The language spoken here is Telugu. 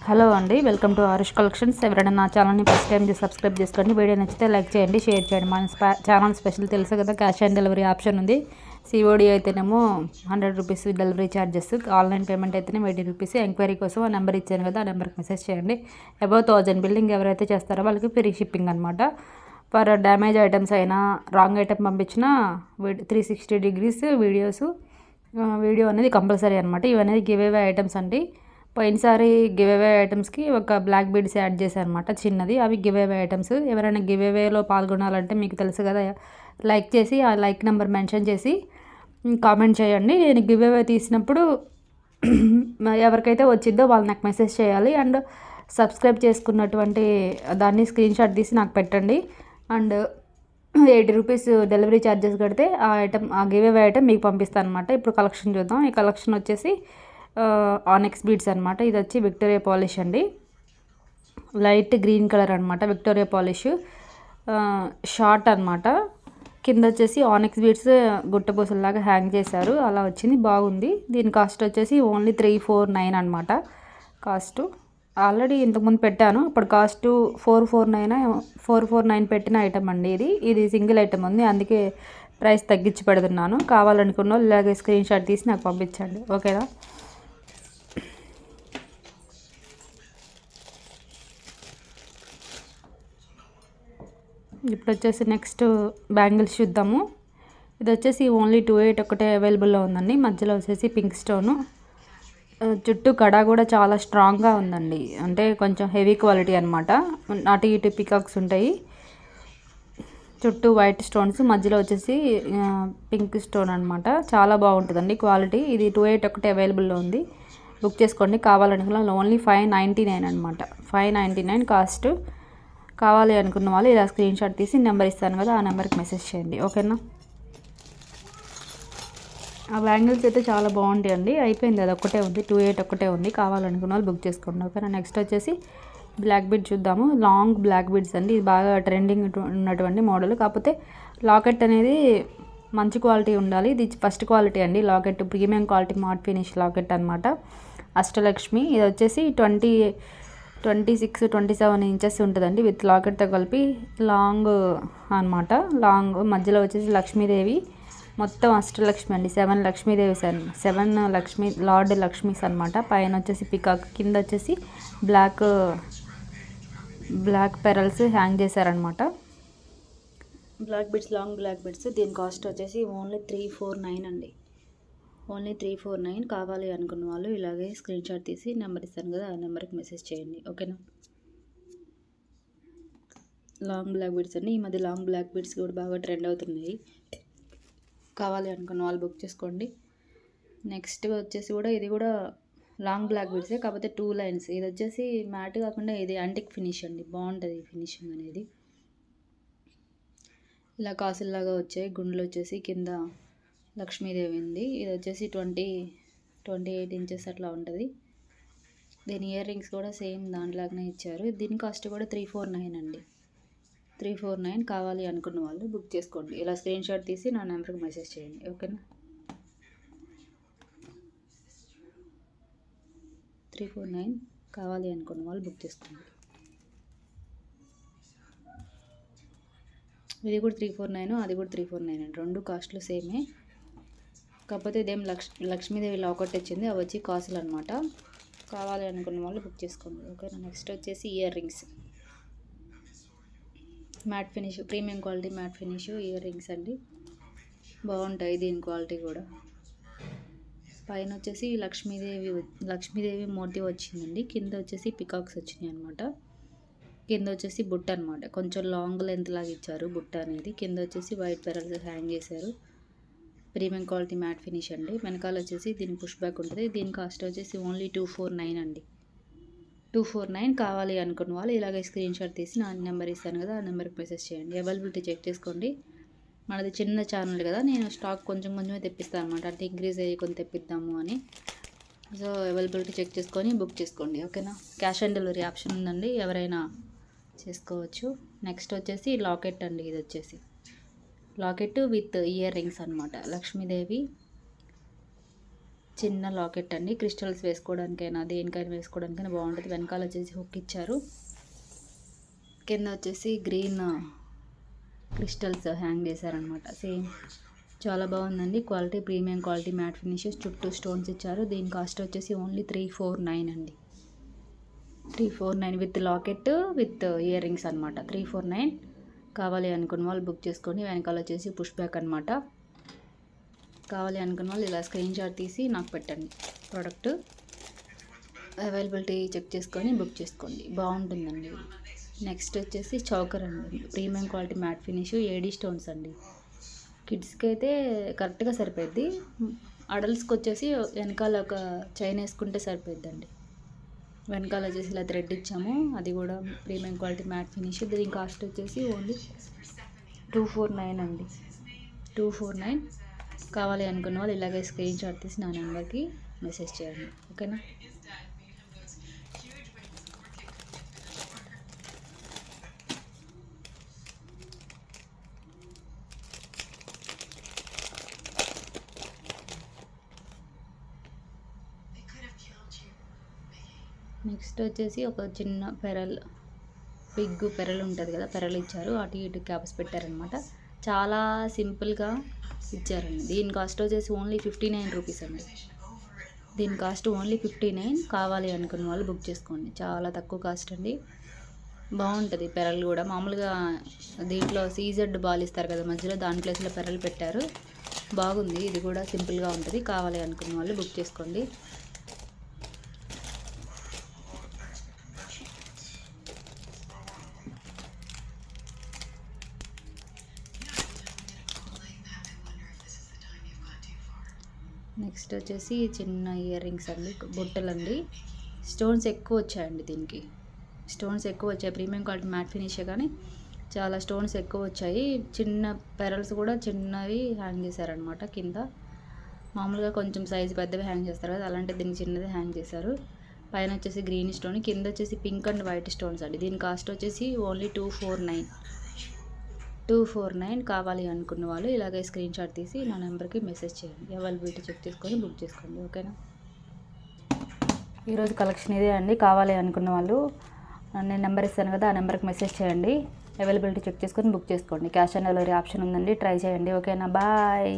హలో అండి, వెల్కమ్ టు ఆరుష్ కలెక్షన్స్. ఎవరైనా నా ఛానల్ని ఫస్ట్ టైం సబ్స్క్రైబ్ చేసుకోండి. వీడియో నచ్చితే లైక్ చేయండి, షేర్ చేయండి. మన ఛానల్ స్పెషల్ తెలుసు కదా, క్యాష్ ఆన్ డెలివరీ ఆప్షన్ ఉంది. సిఓడి అయితేనేమో 100 rupees delivery charges, online payment అయితేనే 80 రూపీస్. ఎంక్వైరీ కోసం ఆ నెంబర్ ఇచ్చాను కదా, ఆ నెంబర్కి మెసేజ్ చేయండి. అబౌవ్ 1000 బిల్డింగ్ ఎవరైతే చేస్తారో వాళ్ళకి ఫ్రీ షిప్పింగ్ అనమాట. ఫర్ డ్యామేజ్ ఐటమ్స్ అయినా రాంగ్ ఐటమ్ పంపించినా 360 డిగ్రీస్ వీడియో అనేది కంపల్సరీ అనమాట. ఇవన్నీ గివ్ అవే ఐటమ్స్ అండి. పోయినసారి గివ్ అవే ఐటమ్స్కి ఒక బ్లాక్ బీడ్స్ యాడ్ చేశాను అనమాట, చిన్నది. అవి గివ్ అవే ఐటమ్స్. ఎవరైనా గివ్ అవేలో పాల్గొనాలంటే మీకు తెలుసు కదా, లైక్ చేసి ఆ లైక్ నెంబర్ మెన్షన్ చేసి కామెంట్ చేయండి. నేను గివ్ అవే తీసినప్పుడు ఎవరికైతే వచ్చిందో వాళ్ళు నాకు మెసేజ్ చేయాలి. అండ్ సబ్స్క్రైబ్ చేసుకున్నటువంటి దాన్ని స్క్రీన్ షాట్ తీసి నాకు పెట్టండి. అండ్ 80 రూపీస్ డెలివరీ ఛార్జెస్ కడితే ఆ ఐటమ్, ఆ గివ్ అవే ఐటమ్ మీకు పంపిస్తాను అనమాట. ఇప్పుడు కలెక్షన్ చూద్దాం. ఈ కలెక్షన్ వచ్చేసి ఆనెక్స్ బీడ్స్ అనమాట. ఇది వచ్చి విక్టోరియా పాలిష్ అండి, లైట్ గ్రీన్ కలర్ అనమాట. విక్టోరియా పాలిష్ షార్ట్ అనమాట. కింద వచ్చేసి ఆనెక్స్ బీడ్స్ గుట్టపూసల్లాగా హ్యాంగ్ చేశారు, అలా వచ్చింది, బాగుంది. దీని కాస్ట్ వచ్చేసి ఓన్లీ 349 అనమాట. కాస్ట్ ఆల్రెడీ ఇంతకుముందు పెట్టాను, ఇప్పుడు కాస్ట్ 449 పెట్టిన ఐటమ్ అండి. ఇది సింగిల్ ఐటమ్ ఉంది, అందుకే ప్రైస్ తగ్గించి పెడుతున్నాను. కావాలనుకున్న వాళ్ళు ఇలాగే స్క్రీన్ షాట్ తీసి నాకు పంపించండి, ఓకేనా. ఇప్పుడు వచ్చేసి నెక్స్ట్ బ్యాంగిల్స్ చూద్దాము. ఇది వచ్చేసి ఓన్లీ 28 ఒకటే అవైలబుల్లో ఉందండి. మధ్యలో వచ్చేసి పింక్ స్టోను, చుట్టూ కడ కూడా చాలా స్ట్రాంగ్గా ఉందండి, అంటే కొంచెం హెవీ క్వాలిటీ అనమాట. అటు ఇటు పికాక్స్ ఉంటాయి, చుట్టూ వైట్ స్టోన్స్, మధ్యలో వచ్చేసి పింక్ స్టోన్ అనమాట. చాలా బాగుంటుందండి క్వాలిటీ. ఇది 28 ఒకటే అవైలబుల్లో ఉంది, బుక్ చేసుకోండి. కావాలనుకున్న ఓన్లీ 599 అనమాట. 599 కాస్ట్. కావాలి అనుకున్న వాళ్ళు ఇలా స్క్రీన్ షాట్ తీసి నెంబర్ ఇస్తాను కదా, ఆ నెంబర్కి మెసేజ్ చేయండి, ఓకేనా. ఆ బ్యాంగిల్స్ అయితే చాలా బాగుంటాయండి. అయిపోయింది, అది ఒక్కటే ఉంది, 28 ఒక్కటే ఉంది. కావాలనుకున్న వాళ్ళు బుక్ చేసుకోండి, ఓకేనా. నెక్స్ట్ వచ్చేసి బ్లాక్ బీడ్ చూద్దాము. లాంగ్ బ్లాక్ బీడ్స్ అండి. ఇది బాగా ట్రెండింగ్ ఉన్నటువంటి మోడల్. కాకపోతే లాకెట్ అనేది మంచి క్వాలిటీ ఉండాలి. ఇది ఫస్ట్ క్వాలిటీ అండి. లాకెట్ ప్రీమియం క్వాలిటీ మాట్ ఫినిష్ లాకెట్ అనమాట. అష్టలక్ష్మి. ఇది వచ్చేసి 26, 27 ఇంచెస్ ఉంటుందండి, విత్ లాకెట్తో కలిపి. లాంగ్ అనమాట. లాంగ్ మధ్యలో వచ్చేసి లక్ష్మీదేవి, మొత్తం అష్టలక్ష్మి అండి. 7 లక్ష్మీదేవి 7 లక్ష్మీ లార్డ్ లక్ష్మీస్ అనమాట. పైన వచ్చేసి పికాక్, కింద వచ్చేసి బ్లాక్ పెరల్స్ హ్యాంగ్ చేశారనమాట. Black beads, long black beads. దీని కాస్ట్ వచ్చేసి ఓన్లీ 349 అండి. ఓన్లీ 349. కావాలి అనుకున్న వాళ్ళు ఇలాగే స్క్రీన్ షాట్ తీసి నెంబర్ ఇస్తాను కదా, ఆ నెంబర్కి మెసేజ్ చేయండి, ఓకేనా. లాంగ్ బ్లాక్ బీడ్స్ అండి. ఈ మధ్య లాంగ్ బ్లాక్ బీడ్స్ కూడా బాగా ట్రెండ్ అవుతున్నాయి. కావాలి అనుకున్న వాళ్ళు బుక్ చేసుకోండి. నెక్స్ట్ వచ్చేసి కూడా ఇది కూడా లాంగ్ బ్లాక్ బీడ్సే, కాకపోతే 2 లైన్స్. ఇది వచ్చేసి మ్యాట్ కాకుండా ఇది యాంటిక్ ఫినిష్ అండి, బాగుంటుంది ఫినిషింగ్ అనేది. ఇలా కాసుల్లాగా వచ్చాయి. గుండెలు వచ్చేసి కింద లక్ష్మీదేవి ఉంది. ఇది వచ్చేసి 28 ఇంచెస్ అట్లా ఉంటుంది. దీని ఇయర్ రింగ్స్ కూడా సేమ్ దాంట్లాగానే ఇచ్చారు. దీని కాస్ట్ కూడా 349 అండి. 349. కావాలి అనుకున్న వాళ్ళు బుక్ చేసుకోండి. ఇలా స్క్రీన్ షాట్ తీసి నా నెంబర్కి మెసేజ్ చేయండి, ఓకేనా. 349. కావాలి అనుకున్న వాళ్ళు బుక్ చేసుకోండి. ఇది కూడా 349, అది కూడా 349 అండి. రెండు కాస్ట్లు సేమే, కాకపోతే ఇదేం లక్ష్మీదేవి లాకెట్ వచ్చింది, అవి వచ్చి కాసులు అనమాట. కావాలి అనుకున్న వాళ్ళు బుక్ చేసుకోండి, ఓకేనా. నెక్స్ట్ వచ్చేసి earrings, matte finish, premium quality matte finish earrings అండి, బాగుంటాయి దీని క్వాలిటీ కూడా. పైన వచ్చేసి లక్ష్మీదేవి మోటివ్ వచ్చిందండి. కింద వచ్చేసి పికాక్స్ వచ్చినాయి అనమాట. కింద వచ్చేసి బుట్ట అనమాట, కొంచెం లాంగ్ లెంత్ లాగా ఇచ్చారు బుట్ట అనేది. కింద వచ్చేసి వైట్ పెరల్స్ హ్యాంగ్ చేశారు. ప్రీమియం క్వాలిటీ మ్యాట్ ఫినిష్ అండి. వెనకాల వచ్చేసి దీని పుష్ బ్యాక్ ఉంటుంది. దీని కాస్ట్ వచ్చేసి ఓన్లీ 249 అండి. 249. కావాలి అనుకున్న వాళ్ళు ఇలాగే స్క్రీన్ షాట్ తీసి నా నెంబర్ ఇస్తాను కదా, ఆ నెంబర్కి మెసేజ్ చేయండి. అవైలబిలిటీ చెక్ చేసుకోండి. మనది చిన్న ఛానల్ కదా, నేను స్టాక్ కొంచెమే తెప్పిస్తాను అనమాట, అంటే ఇంక్రీజ్ అయ్యి కొంచెం తెప్పిద్దాము అని. సో అవైలబిలిటీ చెక్ చేసుకొని బుక్ చేసుకోండి, ఓకేనా. క్యాష్ ఆన్ డెలివరీ ఆప్షన్ ఉందండి, ఎవరైనా చేసుకోవచ్చు. నెక్స్ట్ వచ్చేసి లాకెట్ అండి. ఇది వచ్చేసి లాకెట్ విత్ ఇయర్ రింగ్స్ అనమాట. లక్ష్మీదేవి చిన్న లాకెట్ అండి, క్రిస్టల్స్ వేసుకోవడానికైనా దేనికైనా వేసుకోవడానికైనా బాగుంటుంది. వెనకాల వచ్చేసి హుక్ ఇచ్చారు. కింద వచ్చేసి గ్రీన్ క్రిస్టల్స్ హ్యాంగ్ చేశారనమాట. సేమ్ చాలా బాగుందండి. Quality premium quality mat finishes, చుట్టూ స్టోన్స్ ఇచ్చారు. దీని కాస్ట్ వచ్చేసి ఓన్లీ 349 అండి. 349 with locket with ear rings అనమాట. 349 కావాలి అనుకున్న వాళ్ళు బుక్ చేసుకోండి. వెనకాల వచ్చేసి పుష్ బ్యాక్ అనమాట. కావాలి అనుకున్న వాళ్ళు ఇలా స్క్రీన్ షాట్ తీసి నాకు పెట్టండి. ప్రోడక్ట్ అవైలబిలిటీ చెక్ చేసుకొని బుక్ చేసుకోండి. బాగుంటుందండి. నెక్స్ట్ వచ్చేసి చౌకర్ అండి, premium quality matte finish, AD stones అండి. కిడ్స్కి అయితే కరెక్ట్గా సరిపోద్ది. అడల్ట్స్కి వచ్చేసి వెనకాల ఒక చైన్ వేసుకుంటే సరిపోద్దండి. వెనకాల వచ్చేసి ఇలా థ్రెడ్ ఇచ్చాము, అది కూడా ప్రీమియం క్వాలిటీ మ్యాట్ ఫినిష్. దీని కాస్ట్ వచ్చేసి ఓన్లీ 249 అండి. 249 కావాలి అనుకున్న వాళ్ళు ఇలాగే స్క్రీన్ షాట్ తీసి నా నెంబర్కి మెసేజ్ చేయండి. ఓకేనా? నెక్స్ట్ వచ్చేసి ఒక చిన్న పెరల్, బిగ్ పెరల్ ఉంటుంది కదా, పెరల్ ఇచ్చారు. అటు ఇటు క్యాప్స్ పెట్టారనమాట. చాలా సింపుల్గా ఇచ్చారండి. దీని కాస్ట్ వచ్చేసి ఓన్లీ 59 రూపీస్ అండి. దీని కాస్ట్ ఓన్లీ 59. కావాలి అనుకున్న వాళ్ళు బుక్ చేసుకోండి. చాలా తక్కువ కాస్ట్ అండి. బాగుంటుంది పెరల్ కూడా. మామూలుగా దీంట్లో సీజెడ్ బాల్ ఇస్తారు కదా మధ్యలో, దాని ప్లేస్లో పెరల్ పెట్టారు. బాగుంది. ఇది కూడా సింపుల్గా ఉంటుంది. కావాలి అనుకున్న వాళ్ళు బుక్ చేసుకోండి. నెక్స్ట్ వచ్చేసి చిన్న ఇయర్ రింగ్స్ అండి, బుట్టలండి. స్టోన్స్ ఎక్కువ వచ్చాయండి. దీనికి స్టోన్స్ ఎక్కువ వచ్చాయి. ప్రీమియం క్వాలిటీ మ్యాట్ ఫినిషే కానీ చాలా స్టోన్స్ ఎక్కువ వచ్చాయి. చిన్న పెరల్స్ కూడా చిన్నవి హ్యాంగ్ చేశారనమాట. కింద మామూలుగా కొంచెం సైజు పెద్దవి హ్యాంగ్ చేస్తారు కదా, అలాంటి దీనికి చిన్నది హ్యాంగ్ చేశారు. పైన వచ్చేసి గ్రీన్ స్టోన్, కింద వచ్చేసి పింక్ అండ్ వైట్ స్టోన్స్ అండి. దీని కాస్ట్ వచ్చేసి ఓన్లీ 249 కావాలి అనుకున్న వాళ్ళు ఇలాగే స్క్రీన్ షాట్ తీసి నా నెంబర్కి మెసేజ్ చేయండి. అవైలబిలిటీ చెక్ చేసుకొని బుక్ చేసుకోండి. ఓకేనా? ఈరోజు కలెక్షన్ ఇదే అండి. కావాలి అనుకున్న వాళ్ళు నేను నెంబర్ ఇస్తాను కదా, ఆ నెంబర్కి మెసేజ్ చేయండి. అవైలబిలిటీ చెక్ చేసుకొని బుక్ చేసుకోండి. క్యాష్ ఆన్ డెలివరీ ఆప్షన్ ఉందండి, ట్రై చేయండి. ఓకేనా? బాయ్.